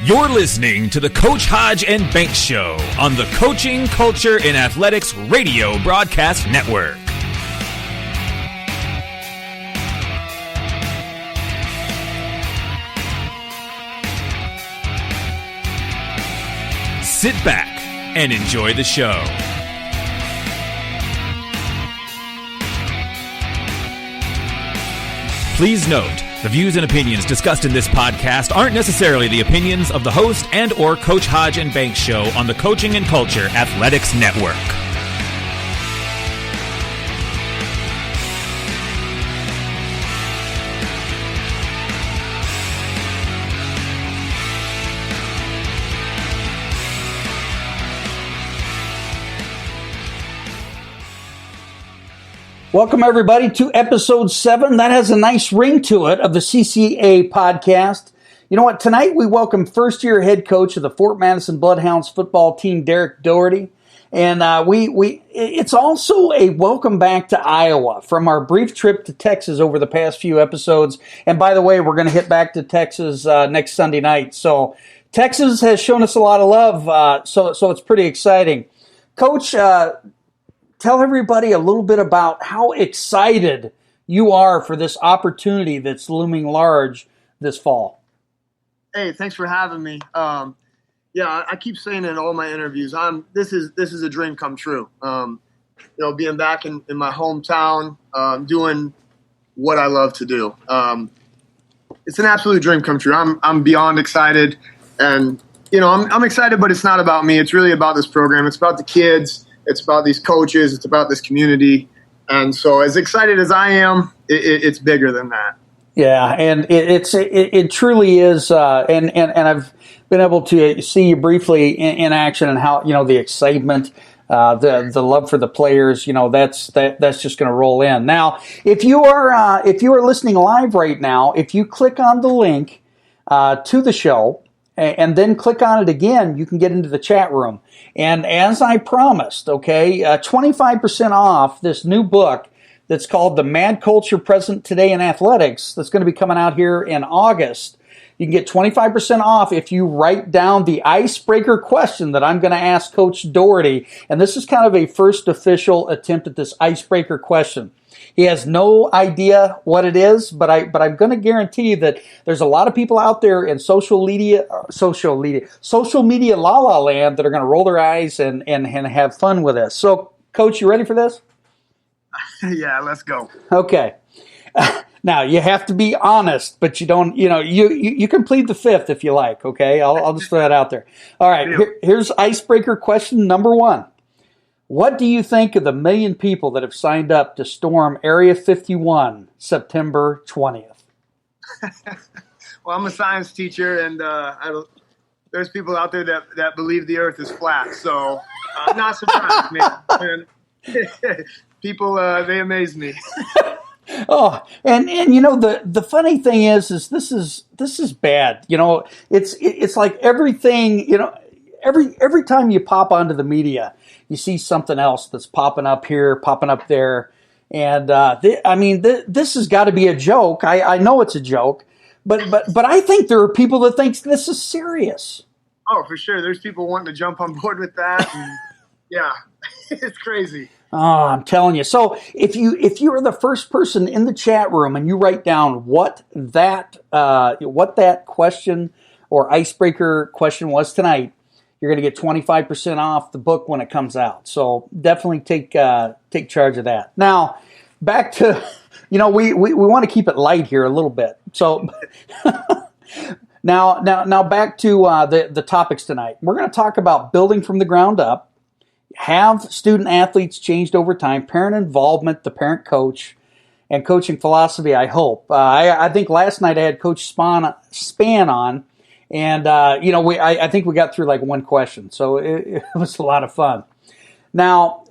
You're listening to the Coach Hodge and Banks Show on the Coaching Culture in Athletics Radio Broadcast Network. Sit back and enjoy the show. Please note, the views and opinions discussed in this podcast aren't necessarily the opinions of the host and or Coach Hodge and Banks Show on the Coaching and Culture Athletics Network. Welcome, everybody, to episode 7. That has a nice ring to it of the CCA Podcast. You know what? Tonight we welcome first-year head coach of the Fort Madison Bloodhounds football team, Doherty. And it's also a welcome back to Iowa from our brief trip to Texas over the past few episodes. And by the way, we're going to hit back to Texas next Sunday night. So Texas has shown us a lot of love, so it's pretty exciting. Coach, tell everybody a little bit about how excited you are for this opportunity that's looming large this fall. Hey, thanks for having me. I keep saying in all my interviews, this is a dream come true. Being back in my hometown, doing what I love to do. It's an absolute dream come true. I'm beyond excited, and I'm excited, but it's not about me. It's really about this program. It's about the kids. It's about these coaches. It's about this community. And so as excited as I am, it's bigger than that. Yeah, and it truly is. And I've been able to see you briefly in action and how, the excitement, the love for the players, that's just going to roll in. Now, if you are listening live right now, if you click on the link to the show, and then click on it again, you can get into the chat room. And as I promised, 25% off this new book that's called The Mad Culture Present Today in Athletics, that's going to be coming out here in August. You can get 25% off if you write down the icebreaker question that I'm going to ask Coach Doherty. And this is kind of a first official attempt at this icebreaker question. He has no idea what it is, but I'm going to guarantee that there's a lot of people out there in social media la la land that are going to roll their eyes and have fun with this. So, Coach, you ready for this? Yeah, let's go. Okay. Now you have to be honest, but you don't. You can plead the fifth if you like. Okay, I'll just throw that out there. All right. Here's icebreaker question number 1. What do you think of the 1 million people that have signed up to storm Area 51 September 20th? Well, I'm a science teacher, and there's people out there that believe the Earth is flat. So I'm not surprised, man. People, they amaze me. Oh, and the funny thing is this is bad. It's like everything. Every time you pop onto the media, you see something else that's popping up here, popping up there. And, this has got to be a joke. I know it's a joke, but I think there are people that think this is serious. Oh, for sure. There's people wanting to jump on board with that. And, yeah, it's crazy. Oh, I'm telling you. So if you are the first person in the chat room and you write down what that question or icebreaker question was tonight, you're going to get 25% off the book when it comes out. So definitely take charge of that. Now, back to, we want to keep it light here a little bit. So now back to the topics tonight. We're going to talk about building from the ground up. Have student athletes changed over time? Parent involvement, the parent coach, and coaching philosophy, I hope. I think last night I had Coach Span on. And, I think we got through like one question, so it was a lot of fun. Now,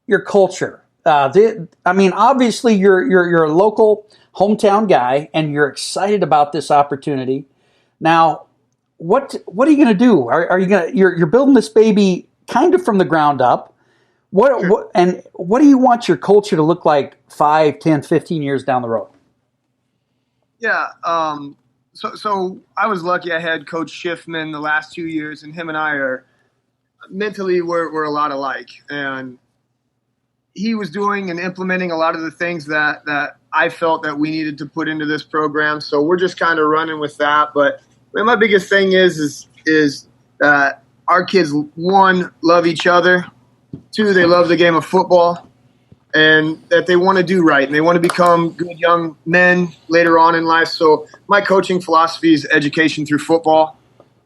your culture. Obviously you're a local hometown guy and you're excited about this opportunity. Now, what are you going to do? You're building this baby kind of from the ground up. What do you want your culture to look like 5, 10, 15 years down the road? Yeah. So I was lucky. I had Coach Schiffman the last 2 years, and him and I are mentally we're a lot alike. And he was doing and implementing a lot of the things that I felt that we needed to put into this program. So we're just kind of running with that. But my biggest thing is that our kids, one, love each other. Two, they love the game of football, and that they want to do right, and they want to become good young men later on in life. So my coaching philosophy is education through football.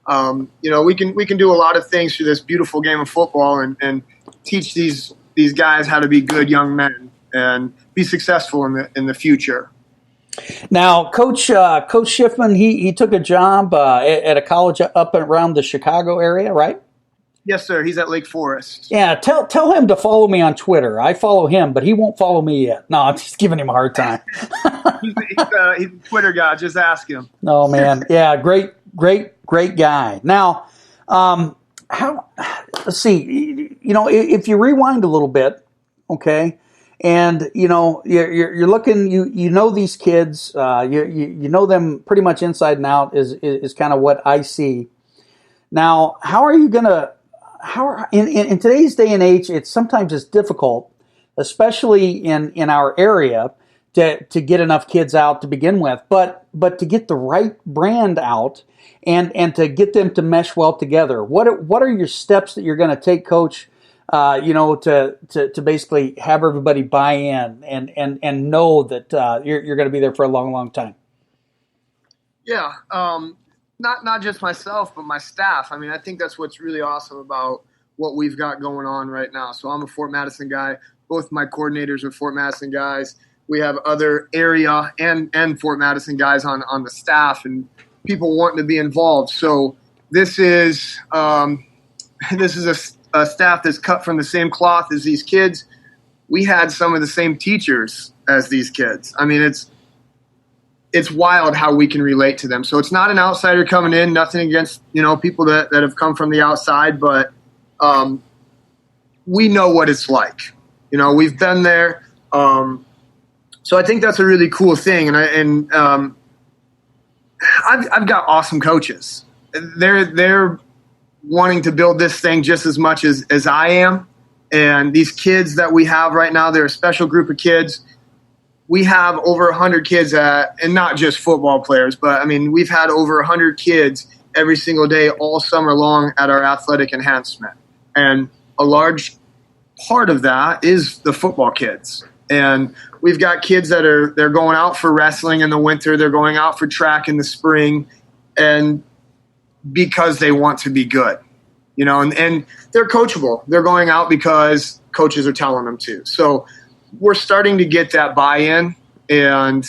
We can do a lot of things through this beautiful game of football and teach these guys how to be good young men and be successful in the future. Now, Coach Schiffman, he took a job at a college up and around the Chicago area, right? Yes, sir. He's at Lake Forest. Yeah, tell him to follow me on Twitter. I follow him, but he won't follow me yet. No, I'm just giving him a hard time. he's a Twitter guy. Just ask him. Oh, man. Yeah, great guy. Now, let's see. If you rewind a little bit, okay, and you're looking. You know these kids. You know them pretty much inside and out. Is kind of what I see. Now, how are you gonna? In today's day and age, it's difficult, especially in our area, to get enough kids out to begin with. But to get the right brand out and to get them to mesh well together. What are your steps that you're going to take, Coach? To basically have everybody buy in and know that you're going to be there for a long, long time. Yeah. Not just myself, but my staff. I mean, I think that's what's really awesome about what we've got going on right now. So I'm a Fort Madison guy. Both my coordinators are Fort Madison guys. We have other area and Fort Madison guys on the staff and people wanting to be involved. So this is a staff that's cut from the same cloth as these kids. We had some of the same teachers as these kids. I mean, it's wild how we can relate to them. So it's not an outsider coming in, nothing against, people that have come from the outside, but we know what it's like. We've been there. So I think that's a really cool thing. And I've got awesome coaches. They're wanting to build this thing just as much as I am. And these kids that we have right now, they're a special group of kids. We have over 100 kids and not just football players, but I mean, we've had over 100 kids every single day, all summer long at our athletic enhancement. And a large part of that is the football kids. And we've got kids they're going out for wrestling in the winter. They're going out for track in the spring. And because they want to be good, and they're coachable. They're going out because coaches are telling them to. So we're starting to get that buy-in, and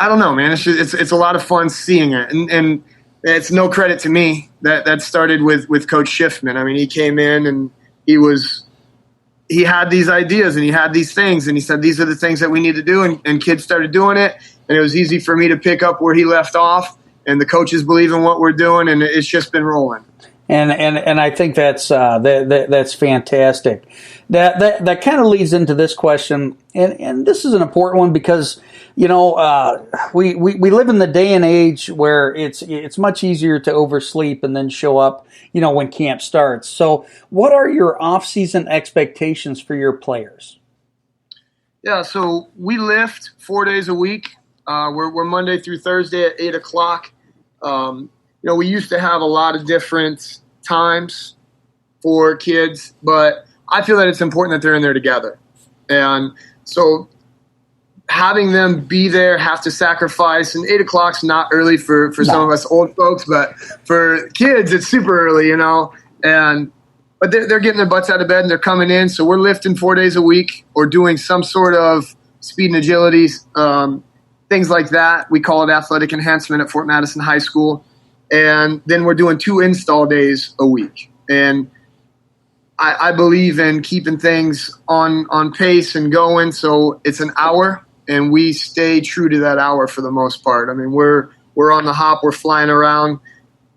I don't know, man. It's a lot of fun seeing it, and it's no credit to me that started with Coach Schiffman. I mean, he came in and he had these ideas and he had these things, and he said these are the things that we need to do, and kids started doing it, and it was easy for me to pick up where he left off, and the coaches believe in what we're doing, and it's just been rolling. And I think that's fantastic. That kind of leads into this question, and this is an important one because we live in the day and age where it's much easier to oversleep and then show up when camp starts. So, what are your off-season expectations for your players? Yeah, so we lift 4 days a week. We're Monday through Thursday at 8:00. We used to have a lot of different times for kids, but I feel that it's important that they're in there together. And so having them be there, have to sacrifice, and 8:00 is not early for some of us old folks, but for kids, it's super early, but they're getting their butts out of bed and they're coming in. So we're lifting 4 days a week or doing some sort of speed and agility, things like that. We call it athletic enhancement at Fort Madison High School. And then we're doing 2 install days a week. And I believe in keeping things on pace and going. So it's an hour, and we stay true to that hour for the most part. I mean, we're on the hop, we're flying around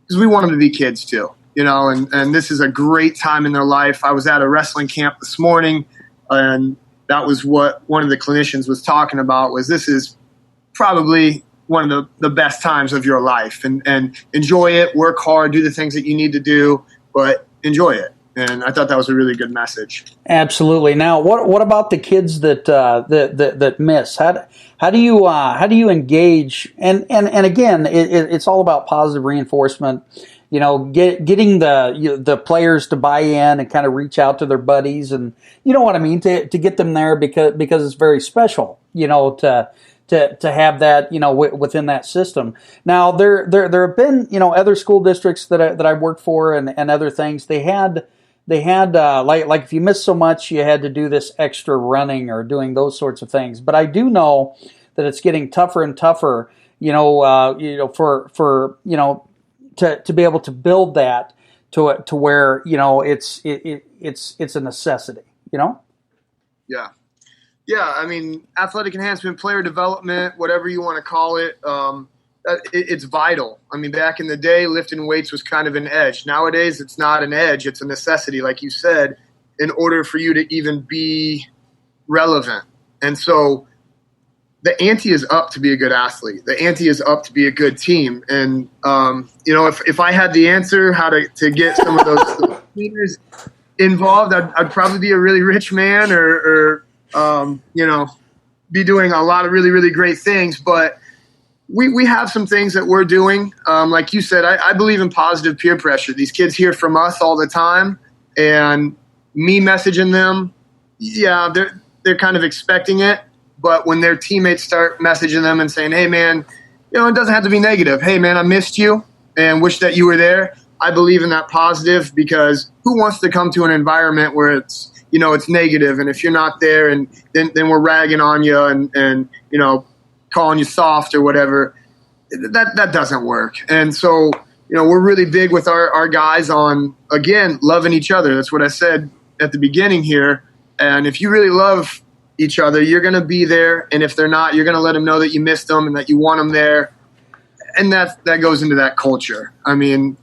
because we want them to be kids too, and this is a great time in their life. I was at a wrestling camp this morning, and that was what one of the clinicians was talking about, was this is probably one of the best times of your life, and enjoy it, work hard, do the things that you need to do, but enjoy it. And I thought that was a really good message. Absolutely. Now, what about the kids that miss? How do you engage? And again, it's all about positive reinforcement. Getting the players to buy in and kind of reach out to their buddies, and you know what I mean, to get them there because it's very special. To have that, within that system. Now, there have been, other school districts that I worked for and other things. They had like if you missed so much, you had to do this extra running or doing those sorts of things. But I do know that it's getting tougher and tougher, for to be able to build that to where, it's a necessity, Yeah. Yeah, I mean, athletic enhancement, player development, whatever you want to call it, it's vital. I mean, back in the day, lifting weights was kind of an edge. Nowadays, it's not an edge. It's a necessity, like you said, in order for you to even be relevant. And so the ante is up to be a good athlete. The ante is up to be a good team. And, if I had the answer how to get some of those leaders involved, I'd probably be a really rich man or be doing a lot of really, really great things. But we have some things that we're doing. Like you said, I believe in positive peer pressure. These kids hear from us all the time, and me messaging them, yeah, they're kind of expecting it. But when their teammates start messaging them and saying, hey, man, it doesn't have to be negative. Hey, man, I missed you and wish that you were there. I believe in that positive, because who wants to come to an environment where it's negative, and if you're not there, and then we're ragging on you and calling you soft or whatever, that doesn't work. And so, we're really big with our guys on, again, loving each other. That's what I said at the beginning here. And if you really love each other, you're going to be there. And if they're not, you're going to let them know that you missed them and that you want them there. And that goes into that culture. I mean,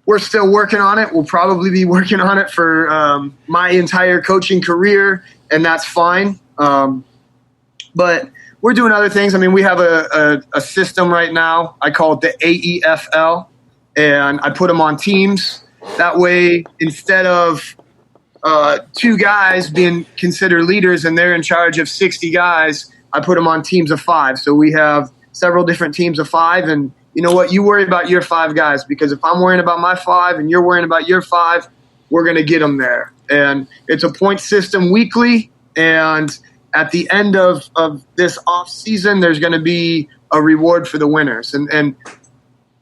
we're still working on it. We'll probably be working on it for my entire coaching career, and that's fine. But we're doing other things. I mean, we have a system right now. I call it the AEFL, and I put them on teams. That way, instead of two guys being considered leaders and they're in charge of 60 guys, I put them on teams of 5. So we have several different teams of 5, and you know what? You worry about your 5 guys, because if I'm worrying about my 5 and you're worrying about your 5, we're going to get them there. And it's a point system weekly, and at the end of this off season, there's going to be a reward for the winners. And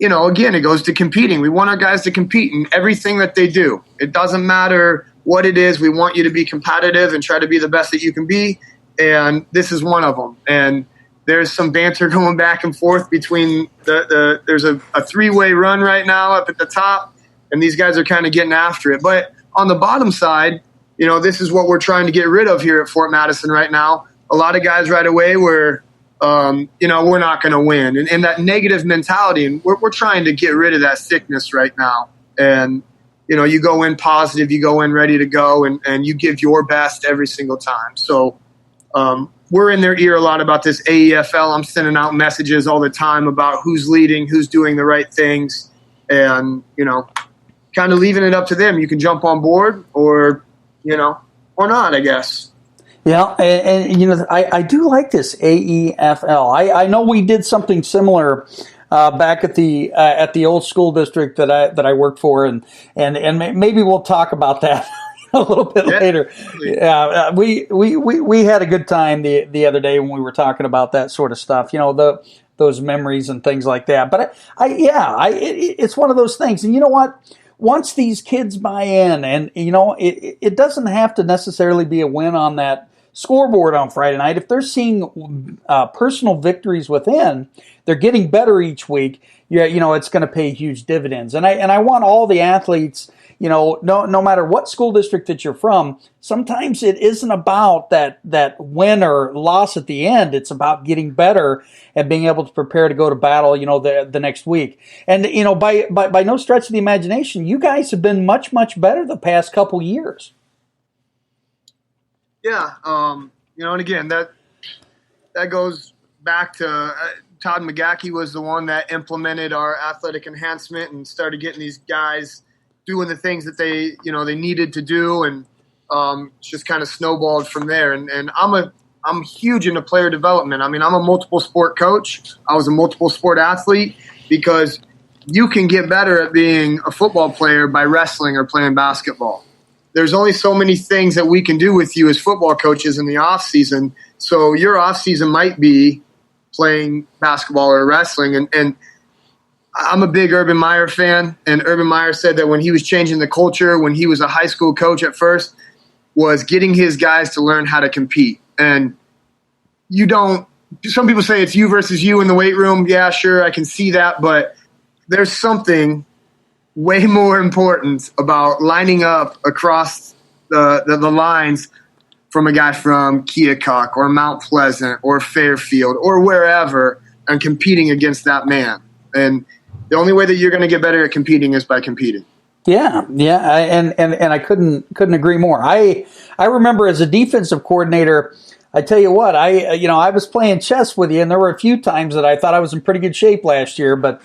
again, it goes to competing. We want our guys to compete in everything that they do. It doesn't matter what it is. We want you to be competitive and try to be the best that you can be. And this is one of them. And there's some banter going back and forth between there's a 3-way run right now up at the top, and these guys are kind of getting after it. But on the bottom side, this is what we're trying to get rid of here at Fort Madison right now. A lot of guys right away were, we're not going to win. And that negative mentality, and we're trying to get rid of that sickness right now. And, you go in positive, you go in ready to go, and you give your best every single time. So, we're in their ear a lot about this AEFL. I'm sending out messages all the time about who's leading, who's doing the right things, and, kind of leaving it up to them. You can jump on board or not, I guess. Yeah, and I do like this AEFL. I know we did something similar back at the old school district that I worked for, and maybe we'll talk about that a little bit later. Yeah, we had a good time the other day when we were talking about that sort of stuff. Those memories and things like that. But it's one of those things. And you know what? Once these kids buy in, and it doesn't have to necessarily be a win on that scoreboard on Friday night. If they're seeing personal victories within, they're getting better each week. It's going to pay huge dividends. And I want all the athletes, no matter what school district that you're from, sometimes it isn't about that win or loss at the end. It's about getting better and being able to prepare to go to battle, the next week. And, by no stretch of the imagination, you guys have been much, much better the past couple years. Yeah. And again, that goes back to Todd McGackey was the one that implemented our athletic enhancement and started getting these guys doing the things that they needed to do, and just kind of snowballed from there. And I'm huge into player development. I mean, I'm a multiple sport coach. I was a multiple sport athlete, because you can get better at being a football player by wrestling or playing basketball. There's only so many things that we can do with you as football coaches in the off season. So your off season might be playing basketball or wrestling. And I'm a big Urban Meyer fan. And Urban Meyer said that when he was changing the culture, when he was a high school coach at first, was getting his guys to learn how to compete. And some people say it's you versus you in the weight room. Yeah, sure, I can see that. But there's something way more important about lining up across the lines from a guy from Keokuk or Mount Pleasant or Fairfield or wherever and competing against that man. And the only way that you're going to get better at competing is by competing. Yeah, and I couldn't agree more. I remember as a defensive coordinator, I tell you what, I was playing chess with you, and there were a few times that I thought I was in pretty good shape last year, but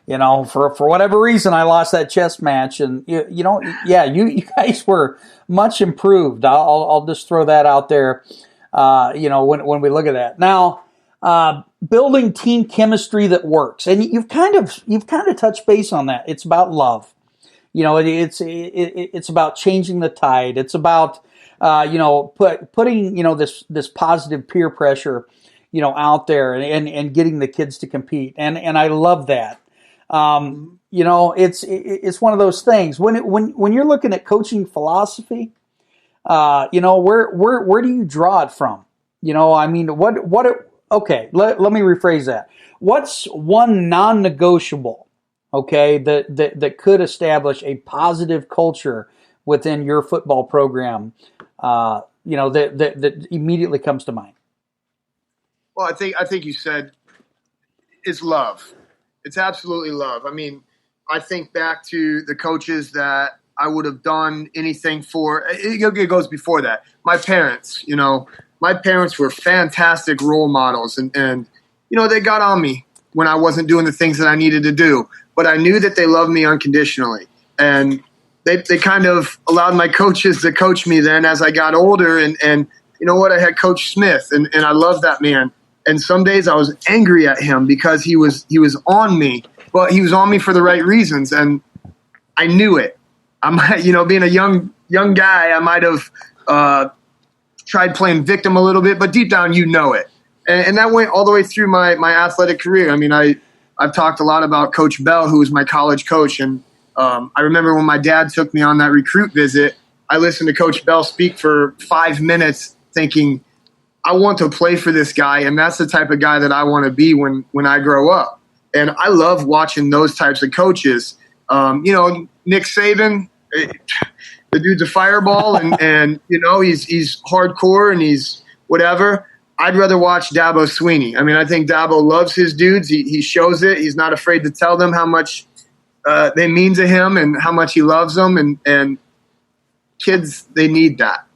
for whatever reason, I lost that chess match, and you guys were much improved. I'll just throw that out there. When we look at that now, building team chemistry that works, and you've kind of touched base on that. It's about love. It's about changing the tide. It's about putting this positive peer pressure out there and getting the kids to compete, and I love that. It's one of those things when you're looking at coaching philosophy, where do you draw it from? Let me rephrase that. What's one non-negotiable, that could establish a positive culture within your football program, that immediately comes to mind? Well, I think you said it's love. It's absolutely love. I mean, I think back to the coaches that I would have done anything for. It goes before that. My parents, my parents were fantastic role models, and they got on me when I wasn't doing the things that I needed to do. But I knew that they loved me unconditionally, and they kind of allowed my coaches to coach me then as I got older. And you know what? I had Coach Smith, and I loved that man. And some days I was angry at him because he was on me, but he was on me for the right reasons, and I knew it. Being a young guy, I might have tried playing victim a little bit, but deep down, it. And that went all the way through my athletic career. I mean, I've talked a lot about Coach Bell, who was my college coach, and I remember when my dad took me on that recruit visit, I listened to Coach Bell speak for 5 minutes, thinking, I want to play for this guy, and that's the type of guy that I want to be when I grow up. And I love watching those types of coaches. Nick Saban, the dude's a fireball, and he's hardcore and he's whatever. I'd rather watch Dabo Swinney. I mean, I think Dabo loves his dudes. He shows it. He's not afraid to tell them how much they mean to him and how much he loves them. And kids, they need that.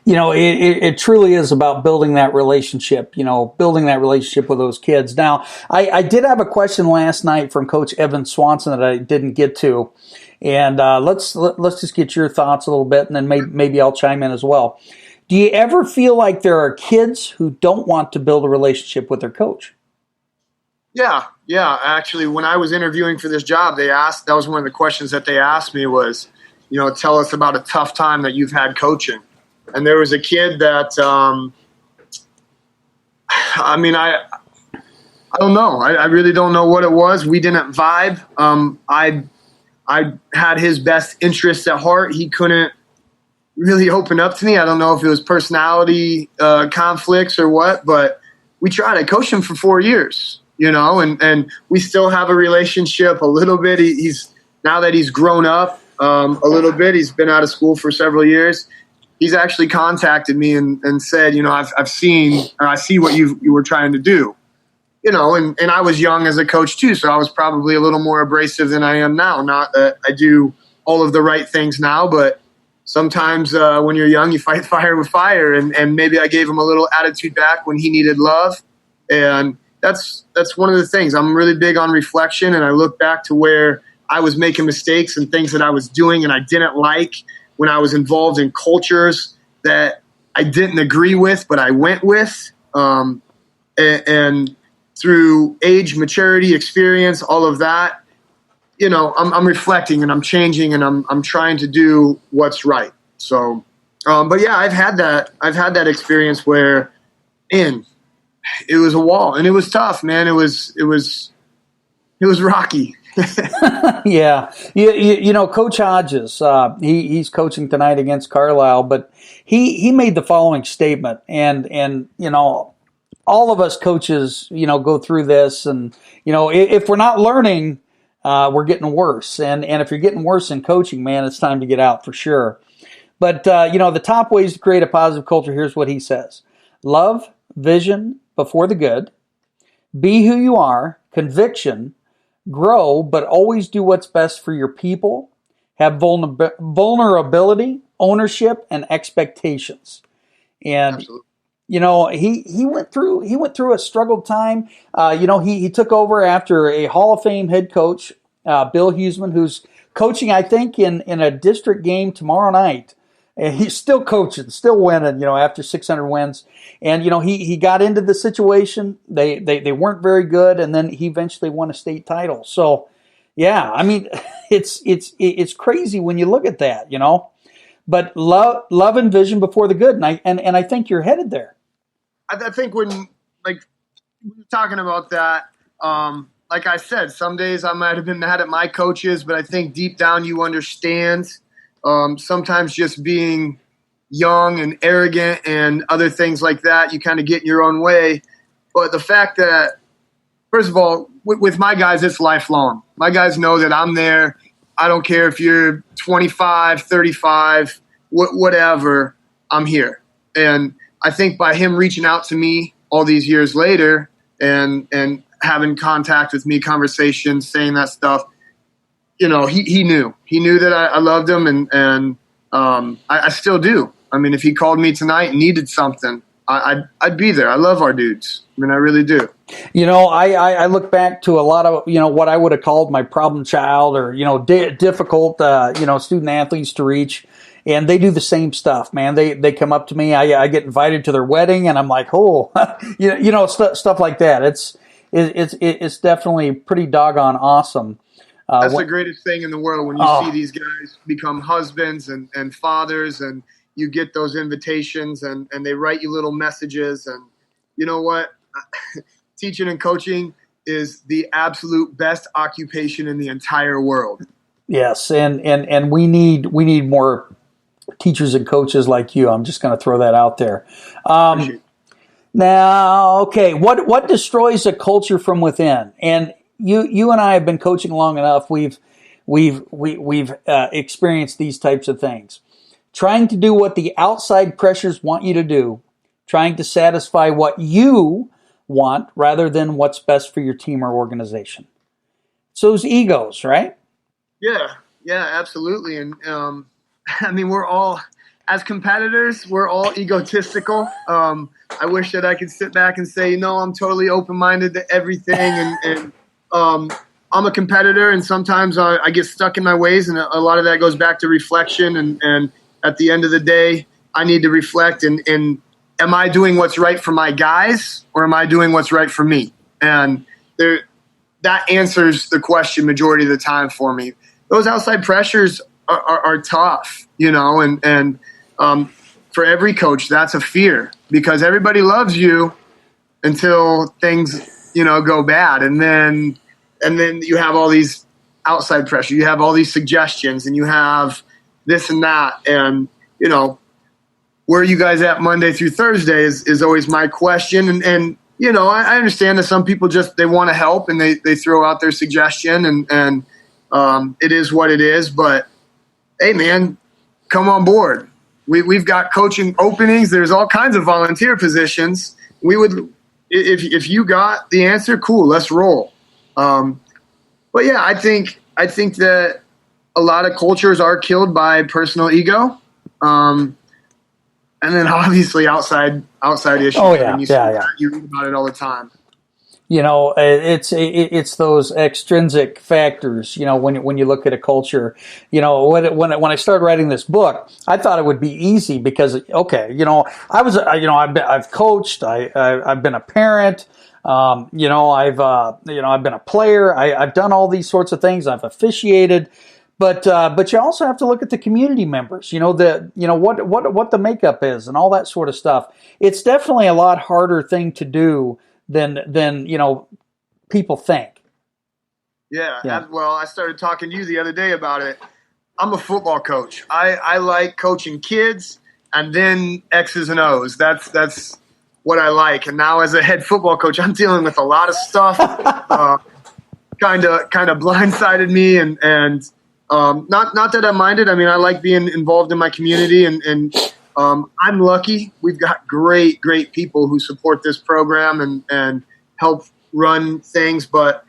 It truly is about building that relationship, with those kids. Now, I did have a question last night from Coach Evan Swanson that I didn't get to. And let's just get your thoughts a little bit, and then maybe I'll chime in as well. Do you ever feel like there are kids who don't want to build a relationship with their coach? Yeah. Actually, when I was interviewing for this job, that was one of the questions that they asked me was, tell us about a tough time that you've had coaching. And there was a kid that, I don't know. I really don't know what it was. We didn't vibe. I had his best interests at heart. He couldn't really open up to me. I don't know if it was personality conflicts or what, but we tried. I coached him for 4 years, and we still have a relationship a little bit. He's now that he's grown up a little bit, he's been out of school for several years. He's actually contacted me and said, I see what you were trying to do, and I was young as a coach too. So I was probably a little more abrasive than I am now. Not that I do all of the right things now, but sometimes when you're young, you fight fire with fire. And maybe I gave him a little attitude back when he needed love. And that's one of the things. I'm really big on reflection, and I look back to where I was making mistakes and things that I was doing and I didn't like when I was involved in cultures that I didn't agree with, but I went with. And through age, maturity, experience, all of that, I'm reflecting and I'm changing and I'm trying to do what's right. So, but yeah, I've had that experience where, it was a wall and it was tough, man. It was rocky. Yeah. Coach Hodges, he's coaching tonight against Carlisle, but he made the following statement, and all of us coaches, go through this, and, if we're not learning, we're getting worse. And if you're getting worse in coaching, man, it's time to get out for sure. But, the top ways to create a positive culture, here's what he says: love, vision before the good, be who you are, conviction, grow, but always do what's best for your people, have vulnerability, ownership, and expectations. And Absolutely. he went through a struggled time. He took over after a Hall of Fame head coach, Bill Huseman, who's coaching, I think, in a district game tomorrow night. And he's still coaching, still winning, after 600 wins. And, he got into the situation. They weren't very good, and then he eventually won a state title. So, yeah, I mean, it's crazy when you look at that, But love and vision before the good, and I think you're headed there. I think when we're talking about that, like I said, some days I might have been mad at my coaches, but I think deep down you understand. Sometimes just being young and arrogant and other things like that, you kind of get in your own way. But the fact that, first of all, with my guys, it's lifelong. My guys know that I'm there. I don't care if you're 25, 35, whatever, I'm here. And I think by him reaching out to me all these years later and having contact with me, conversations, saying that stuff, he knew. He knew that I loved him, and I still do. I mean, if he called me tonight and needed something, I'd be there. I love our dudes. I mean, I really do. I look back to a lot of, what I would have called my problem child, or, difficult, student athletes to reach. And they do the same stuff, man. They come up to me. I get invited to their wedding, and I'm like, oh, stuff like that. It's definitely pretty doggone awesome. That's the greatest thing in the world when you see these guys become husbands and fathers, and you get those invitations and they write you little messages. And you know what? Teaching and coaching is the absolute best occupation in the entire world. Yes, and we need more teachers and coaches like you. I'm just going to throw that out there. Now, okay, what destroys a culture from within? And you and I have been coaching long enough. We've experienced these types of things. Trying to do what the outside pressures want you to do, trying to satisfy what you want rather than what's best for your team or organization. So those egos, right? Yeah, absolutely. And I mean, we're all, as competitors, we're all egotistical. I wish that I could sit back and say, I'm totally open-minded to everything. And I'm a competitor, and sometimes I get stuck in my ways, and a lot of that goes back to reflection. And at the end of the day, I need to reflect and am I doing what's right for my guys, or am I doing what's right for me? And that answers the question majority of the time for me. Those outside pressures are tough, and for every coach, that's a fear, because everybody loves you until things, go bad. And then you have all these outside pressure. You have all these suggestions, and you have this and that. And, where are you guys at Monday through Thursday is always my question. And I understand that some people they want to help, and they throw out their suggestion, and it is what it is. But, hey, man, come on board. We've got coaching openings. There's all kinds of volunteer positions. We would, if you got the answer, cool, let's roll. But yeah, I think that a lot of cultures are killed by personal ego, and then obviously outside issues. Oh yeah, You read about it all the time. It's those extrinsic factors. When you look at a culture, when I started writing this book, I thought it would be easy because I've coached, I've been a parent, I've been a player, I've done all these sorts of things, I've officiated. But you also have to look at the community members, what the makeup is and all that sort of stuff. It's definitely a lot harder thing to do than people think. Yeah. Well, I started talking to you the other day about it. I'm a football coach. I like coaching kids and then X's and O's. That's what I like. And now as a head football coach, I'm dealing with a lot of stuff. Kind of blindsided me and not that I minded. I mean, I like being involved in my community and I'm lucky. We've got great people who support this program and help run things, but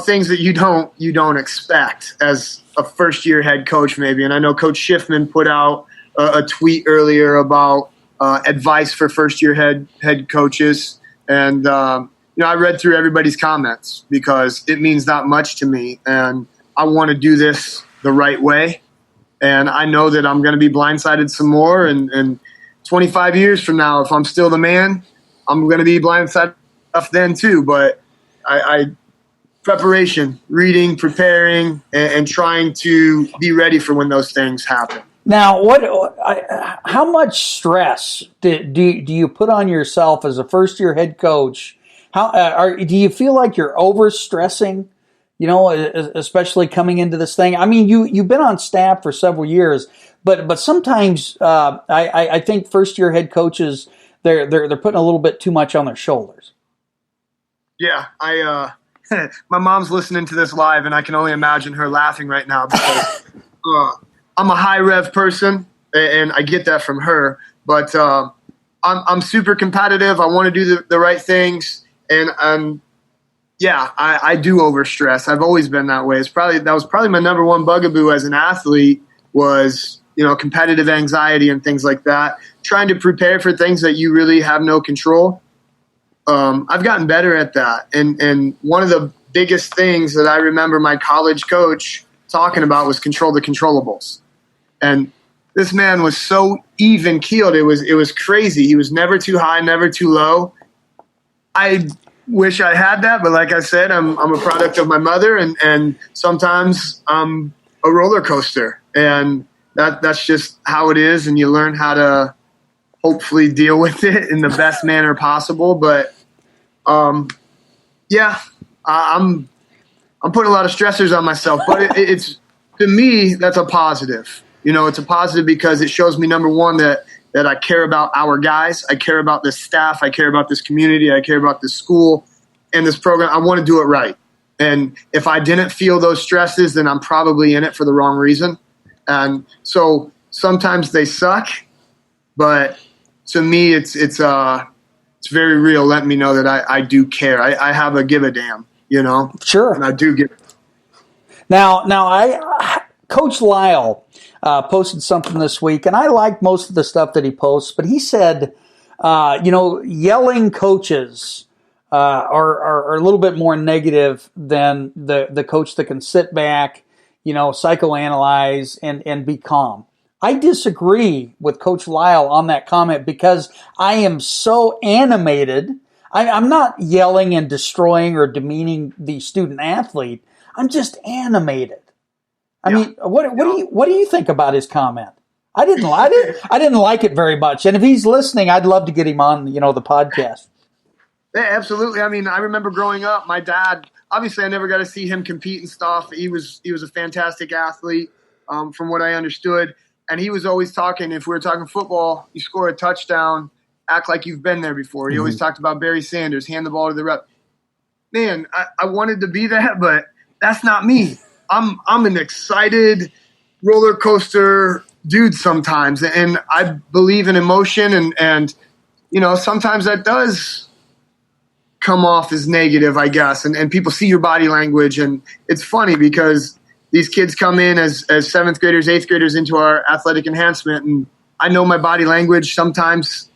things that you don't expect as a first year head coach maybe. And I know Coach Schiffman put out a tweet earlier about advice for first year head coaches. And I read through everybody's comments because it means that much to me. And I want to do this the right way. And I know that I'm going to be blindsided some more. And 25 years from now, if I'm still the man, I'm going to be blindsided enough then too. But I preparation, reading, preparing, and trying to be ready for when those things happen. Now, how much stress do you put on yourself as a first-year head coach? Do you feel like you're overstressing? Especially coming into this thing. I mean, you've been on staff for several years, but sometimes I think first year head coaches they're putting a little bit too much on their shoulders. Yeah, my mom's listening to this live, and I can only imagine her laughing right now because I'm a high rev person, and I get that from her. But I'm super competitive. I want to do the right things, and I do overstress. I've always been that way. That was probably my number one bugaboo as an athlete was, competitive anxiety and things like that. Trying to prepare for things that you really have no control. I've gotten better at that. And one of the biggest things that I remember my college coach talking about was control the controllables. And this man was so even keeled. It was crazy. He was never too high, never too low. I wish I had that, but like I said, I'm a product of my mother, and sometimes I'm a roller coaster, and that's just how it is, and you learn how to hopefully deal with it in the best manner possible. But I'm putting a lot of stressors on myself, but it's to me that's a positive. It's a positive because it shows me, number one, that I care about our guys. I care about this staff. I care about this community. I care about this school and this program. I want to do it right. And if I didn't feel those stresses, then I'm probably in it for the wrong reason. And so sometimes they suck, but to me, it's very real. Let me know that I do care. I have a give a damn, Sure. And I do give. Now Coach Lyle posted something this week, and I like most of the stuff that he posts, but he said, yelling coaches are a little bit more negative than the coach that can sit back, psychoanalyze and be calm. I disagree with Coach Lyle on that comment because I am so animated. I'm not yelling and destroying or demeaning the student athlete. I'm just animated. I mean, what do you think about his comment? I didn't like it very much. And if he's listening, I'd love to get him on, the podcast. Yeah, absolutely. I mean, I remember growing up, my dad, obviously I never got to see him compete and stuff. He was a fantastic athlete, from what I understood. And he was always talking, if we were talking football, you score a touchdown, act like you've been there before. He always talked about Barry Sanders, hand the ball to the rep. Man, I wanted to be that, but that's not me. I'm an excited roller coaster dude sometimes, and I believe in emotion, and sometimes that does come off as negative, I guess, and people see your body language, and it's funny because these kids come in as 7th graders, 8th graders into our athletic enhancement, and I know my body language sometimes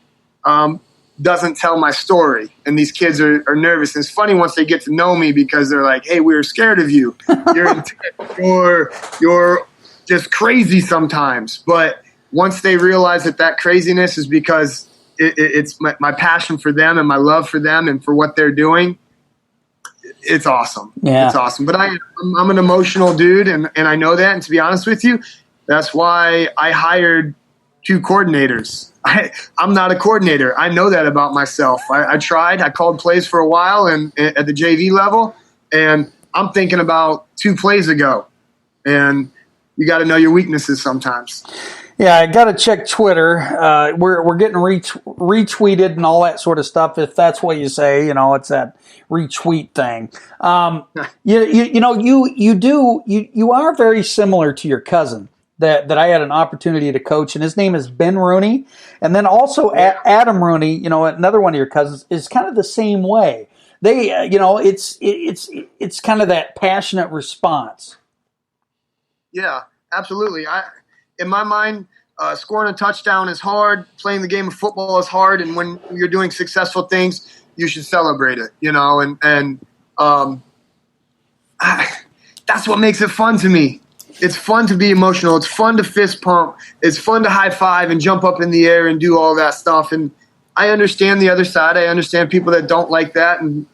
doesn't tell my story. And these kids are nervous. And it's funny once they get to know me because they're like, hey, we were scared of you. You're intense. You're just crazy sometimes. But once they realize that craziness is because it's my passion for them and my love for them and for what they're doing, it's awesome. Yeah. It's awesome. But I'm an emotional dude, and I know that. And to be honest with you, that's why I hired 2 coordinators. I'm not a coordinator. I know that about myself. I tried. I called plays for a while and at the JV level, and I'm thinking about 2 plays ago. And you got to know your weaknesses sometimes. Yeah, I got to check Twitter. We're getting retweeted and all that sort of stuff. If that's what you say, it's that retweet thing. You are very similar to your cousin that I had an opportunity to coach, and his name is Ben Rooney, and then also Adam Rooney. Another one of your cousins is kind of the same way. They, it's kind of that passionate response. Yeah, absolutely. In my mind, scoring a touchdown is hard. Playing the game of football is hard. And when you're doing successful things, you should celebrate it, that's what makes it fun to me. It's fun to be emotional. It's fun to fist pump. It's fun to high five and jump up in the air and do all that stuff. And I understand the other side. I understand people that don't like that and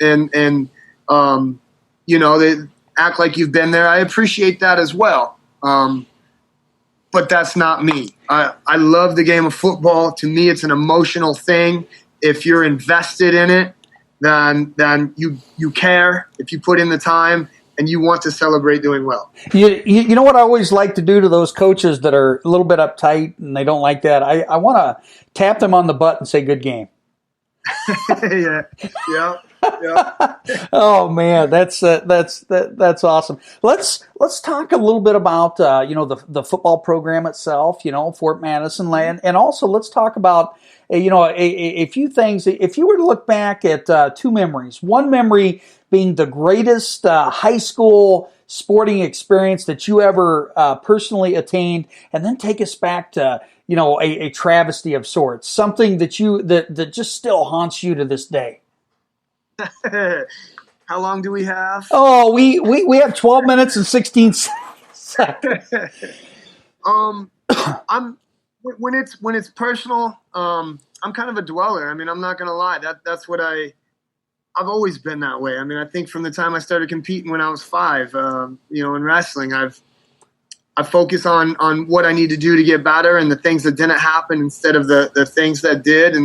they act like you've been there. I appreciate that as well. But that's not me. I love the game of football. To me, it's an emotional thing. If you're invested in it, then you care. If you put in the time and you want to celebrate doing well. You know what I always like to do to those coaches that are a little bit uptight and they don't like that? I want to tap them on the butt and say, good game. Yeah. Oh man, that's awesome. Let's talk a little bit about the football program itself. Fort Madison land, and also let's talk about a few things. If you were to look back at 2 memories, one memory being the greatest high school sporting experience that you ever personally attained, and then take us back to a travesty of sorts, something that just still haunts you to this day. How long do we have? Oh, we have 12 minutes and 16 seconds. When it's personal, I'm kind of a dweller. I mean, I'm not gonna lie. That's what I've always been that way. I mean, I think from the time I started competing when I was 5, in wrestling, I focus on what I need to do to get better and the things that didn't happen instead of the things that did.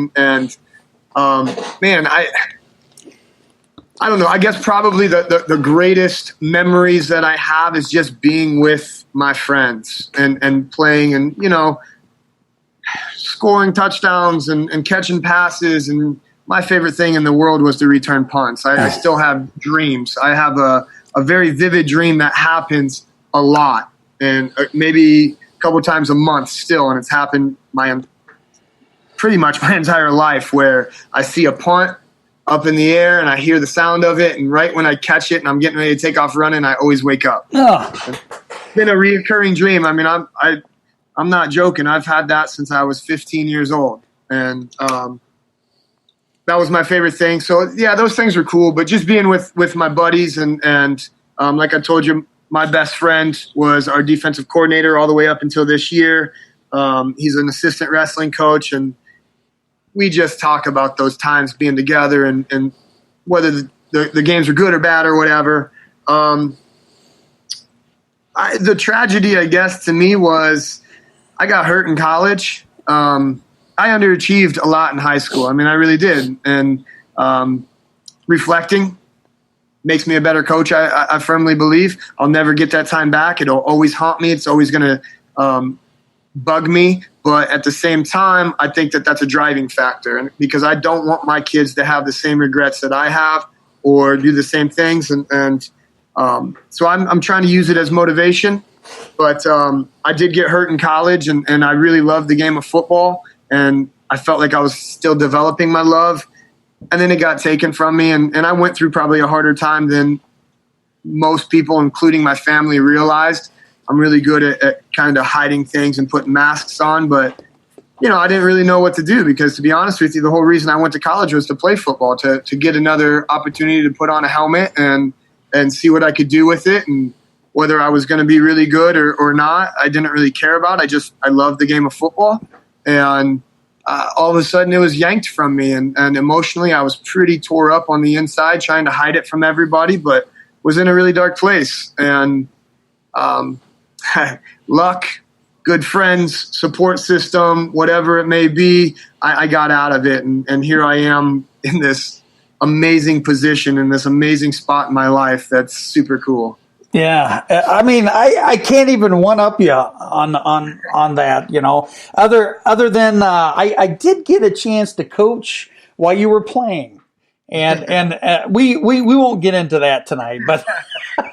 I don't know. I guess probably the greatest memories that I have is just being with my friends and playing and, scoring touchdowns and catching passes. And my favorite thing in the world was to return punts. I still have dreams. I have a very vivid dream that happens a lot and maybe a couple times a month still. And it's happened pretty much my entire life where I see a punt up in the air and I hear the sound of it, and right when I catch it and I'm getting ready to take off running, I always wake up. Oh. It's been a reoccurring dream. I mean, I'm not joking. I've had that since I was 15 years old, and that was my favorite thing. So yeah, those things were cool. But just being with my buddies and like I told you, my best friend was our defensive coordinator all the way up until this year. He's an assistant wrestling coach, and we just talk about those times being together and whether the games are good or bad or whatever. The tragedy, I guess, to me was I got hurt in college. I underachieved a lot in high school. I mean, I really did. And reflecting makes me a better coach, I firmly believe. I'll never get that time back. It'll always haunt me. It's always going to bug me. But at the same time, I think that's a driving factor, and because I don't want my kids to have the same regrets that I have or do the same things. So I'm trying to use it as motivation. But I did get hurt in college, and I really loved the game of football, and I felt like I was still developing my love. And then it got taken from me, and I went through probably a harder time than most people, including my family, realized. I'm really good at kind of hiding things and putting masks on, but I didn't really know what to do because, to be honest with you, the whole reason I went to college was to play football, to get another opportunity to put on a helmet and see what I could do with it. And whether I was going to be really good or not, I didn't really care about. I loved the game of football. And all of a sudden it was yanked from me. And emotionally, I was pretty tore up on the inside, trying to hide it from everybody, but was in a really dark place. And luck, good friends, support system, whatever it may be, I got out of it. And here I am in this amazing position, in this amazing spot in my life. That's super cool. Yeah, I mean, I can't even one up you on that. Other than I did get a chance to coach while you were playing, and we won't get into that tonight. But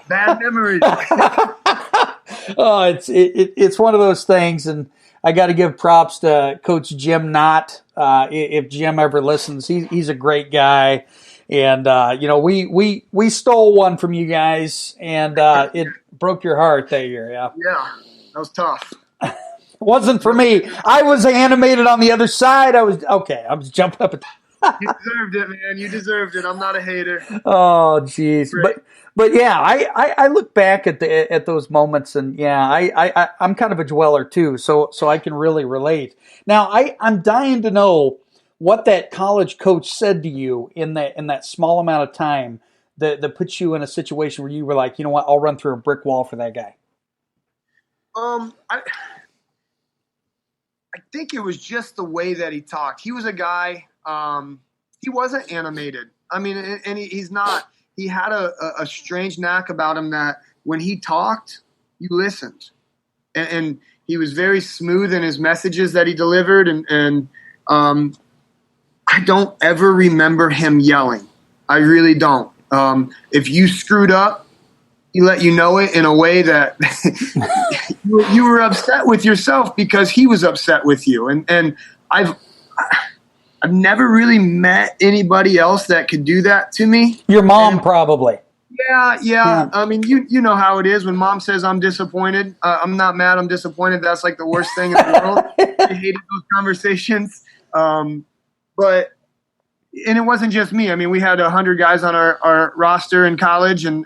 bad memories. Oh, it's one of those things, and I got to give props to Coach Jim Knott. If Jim ever listens, he's a great guy. And, we stole one from you guys, and it broke your heart that year, yeah. Yeah, that was tough. Wasn't for me. I was animated on the other side. I was jumping up. You deserved it, man. You deserved it. I'm not a hater. Oh, jeez. But yeah, I look back at those moments, and yeah, I'm kind of a dweller too, so I can really relate. Now, I'm dying to know what that college coach said to you in that small amount of time that puts you in a situation where you were like, you know what, I'll run through a brick wall for that guy. I think it was just the way that he talked. He was a guy. He wasn't animated. I mean, and he's not. He had a strange knack about him that when he talked, you listened, and he was very smooth in his messages that he delivered, and I don't ever remember him yelling. I really don't. If you screwed up, he let you know it in a way that you were upset with yourself because he was upset with you. And I've never really met anybody else that could do that to me. Your mom, probably. Yeah. I mean, you know how it is when mom says I'm disappointed. I'm not mad. I'm disappointed. That's like the worst thing in the world. I hated those conversations. But it wasn't just me. I mean, we had 100 guys on our roster in college, and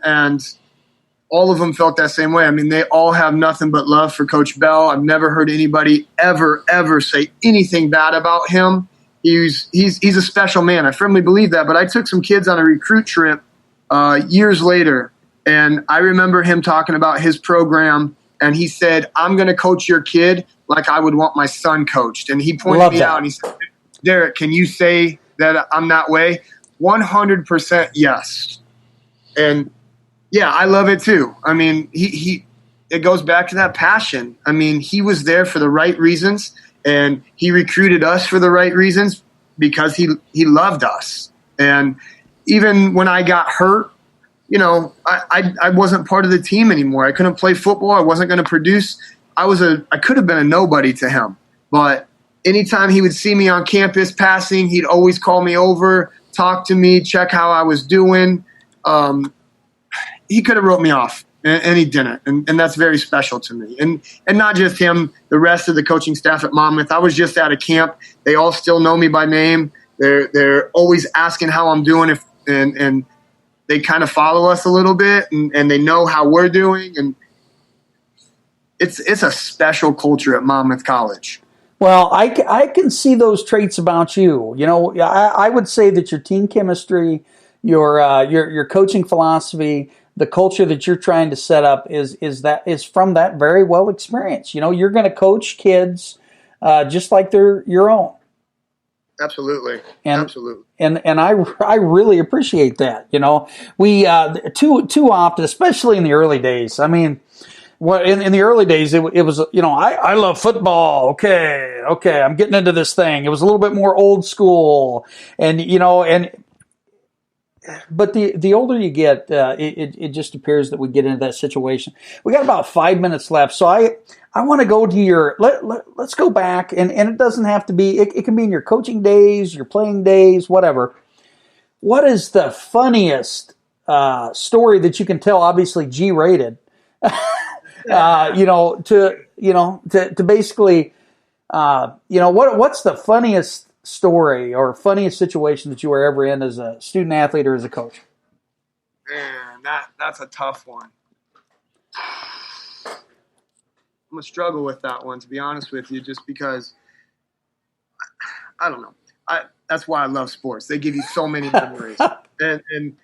all of them felt that same way. I mean, they all have nothing but love for Coach Bell. I've never heard anybody ever say anything bad about him. He's a special man. I firmly believe that. But I took some kids on a recruit trip years later, and I remember him talking about his program, and he said, "I'm going to coach your kid like I would want my son coached." And he pointed me out, and he said, "Derek, can you say that I'm that way?" 100% yes. And yeah, I love it too. I mean, it goes back to that passion. I mean, he was there for the right reasons, and he recruited us for the right reasons because he loved us. And even when I got hurt, I wasn't part of the team anymore. I couldn't play football. I wasn't going to produce. I could have been a nobody to him, but anytime he would see me on campus passing, he'd always call me over, talk to me, check how I was doing. He could have wrote me off, and he didn't. And that's very special to me. And not just him, the rest of the coaching staff at Monmouth. I was just at a camp. They all still know me by name. They're always asking how I'm doing, and they kind of follow us a little bit, and they know how we're doing. And it's a special culture at Monmouth College. Well, I can see those traits about you. I would say that your team chemistry, your coaching philosophy, the culture that you're trying to set up is from that very well experience. You're going to coach kids just like they're your own. Absolutely. Absolutely. And I really appreciate that. We too often, especially in the early days. I mean, well, in the early days, it was, I love football. Okay, I'm getting into this thing. It was a little bit more old school, but the older you get, it just appears that we get into that situation. We got about 5 minutes left, so I want to go to let's go back, and it doesn't have to be, it can be in your coaching days, your playing days, whatever. What is the funniest story that you can tell? Obviously G-rated. To basically What's the funniest story or funniest situation that you were ever in as a student athlete or as a coach? Man, that's a tough one. I'm going to struggle with that one, to be honest with you, just because, I don't know. That's why I love sports. They give you so many memories. and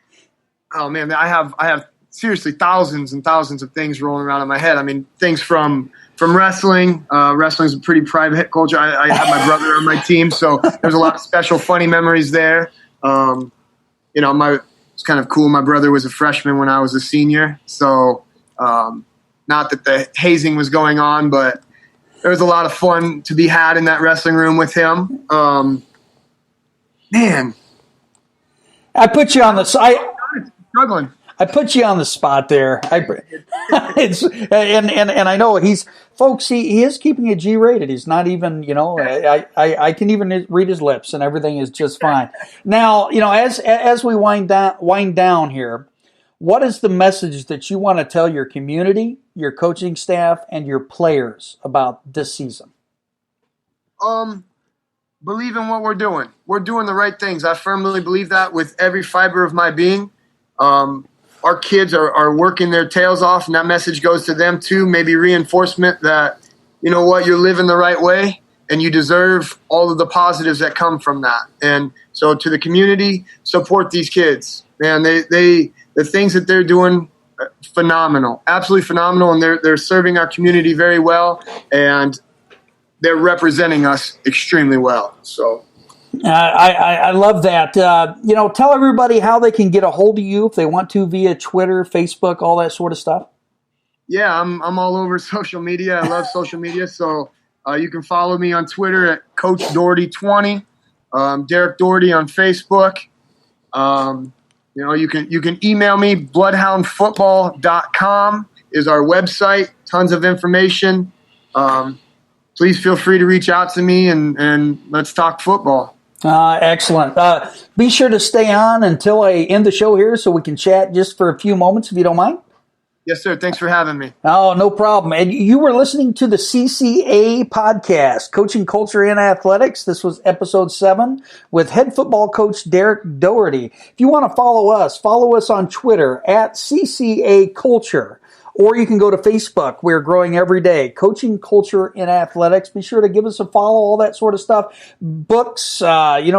oh, man, I have seriously thousands and thousands of things rolling around in my head. I mean, things from wrestling. Wrestling is a pretty private culture. I have my brother on my team, so there's a lot of special, funny memories there. It's kind of cool. My brother was a freshman when I was a senior, so not that the hazing was going on, but there was a lot of fun to be had in that wrestling room with him. Man, I put you on the side. Struggling. I put you on the spot there. And I know he is keeping it G-rated. He's not even, I can even read his lips and everything is just fine. Now, as we wind down here, what is the message that you want to tell your community, your coaching staff, and your players about this season? Believe in what we're doing. We're doing the right things. I firmly believe that with every fiber of my being. Our kids are working their tails off, and that message goes to them too. Maybe reinforcement that, you're living the right way, and you deserve all of the positives that come from that. And so to the community, support these kids. Man, the things that they're doing, phenomenal, absolutely phenomenal, and they're serving our community very well, and they're representing us extremely well. So. I love that. Tell everybody how they can get a hold of you if they want to via Twitter, Facebook, all that sort of stuff. Yeah, I'm all over social media. I love social media. So you can follow me on Twitter at Coach Doherty 20, Derek Doherty on Facebook. You can email me. bloodhoundfootball.com is our website. Tons of information. Please feel free to reach out to me and let's talk football. Excellent. Be sure to stay on until I end the show here so we can chat just for a few moments, if you don't mind. Yes, sir. Thanks for having me. Oh, no problem. And you were listening to the CCA Podcast, Coaching Culture in Athletics. This was episode 7 with head football coach Derek Doherty. If you want to follow us on Twitter at CCA Culture. Or you can go to Facebook. We're growing every day. Coaching Culture in Athletics. Be sure to give us a follow, all that sort of stuff. Books,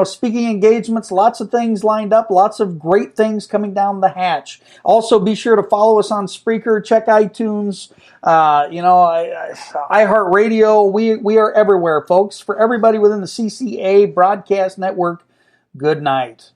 speaking engagements, lots of things lined up. Lots of great things coming down the hatch. Also, be sure to follow us on Spreaker. Check iTunes. iHeartRadio. We are everywhere, folks. For everybody within the CCA Broadcast Network, good night.